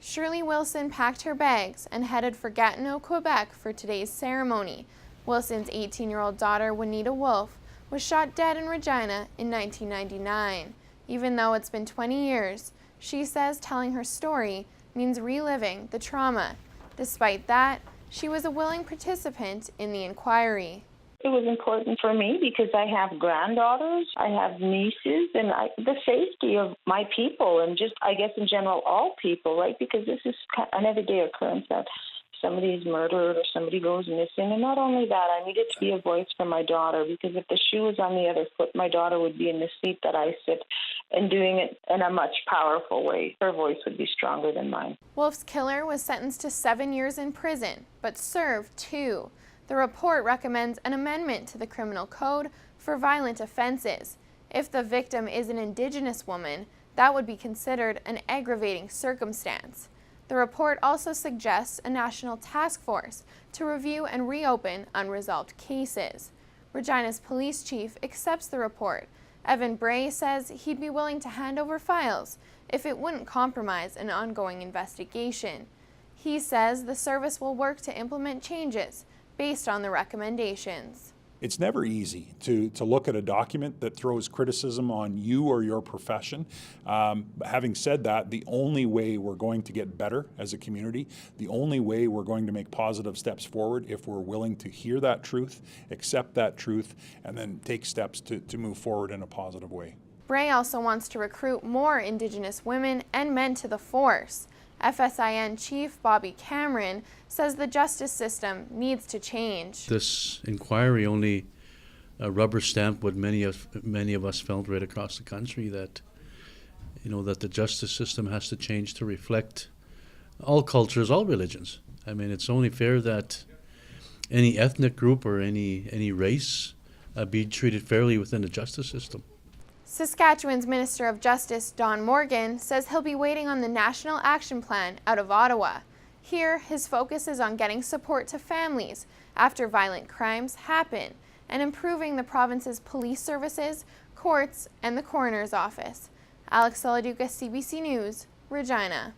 Shirley Wilson packed her bags and headed for Gatineau, Quebec for today's ceremony. Wilson's 18-year-old daughter, Juanita Wolf, was shot dead in Regina in 1999. Even though it's been 20 years, she says telling her story means reliving the trauma. Despite that, she was a willing participant in the inquiry. It was important for me because I have granddaughters, I have nieces, and the safety of my people and just, I guess in general, all people, right? Because this is an everyday occurrence that somebody is murdered or somebody goes missing. And not only that, I needed to be a voice for my daughter, because if the shoe was on the other foot, my daughter would be in the seat that I sit and doing it in a much powerful way. Her voice would be stronger than mine. Wolf's killer was sentenced to 7 years in prison, but served 2. The report recommends an amendment to the criminal code for violent offenses. If the victim is an Indigenous woman, that would be considered an aggravating circumstance. The report also suggests a national task force to review and reopen unresolved cases. Regina's police chief accepts the report. Evan Bray says he'd be willing to hand over files if it wouldn't compromise an ongoing investigation. He says the service will work to implement changes based on the recommendations. It's never easy to look at a document that throws criticism on you or your profession. Having said that, the only way we're going to get better as a community, the only way we're going to make positive steps forward, if we're willing to hear that truth, accept that truth, and then take steps to move forward in a positive way. Bray also wants to recruit more Indigenous women and men to the force. FSIN Chief Bobby Cameron says the justice system needs to change. This inquiry only rubber stamped what many of us felt right across the country, that that the justice system has to change to reflect all cultures, all religions. I mean, it's only fair that any ethnic group or any race be treated fairly within the justice system. Saskatchewan's Minister of Justice, Don Morgan, says he'll be waiting on the National Action Plan out of Ottawa. Here, his focus is on getting support to families after violent crimes happen and improving the province's police services, courts, and the coroner's office. Alex Saladuka, CBC News, Regina.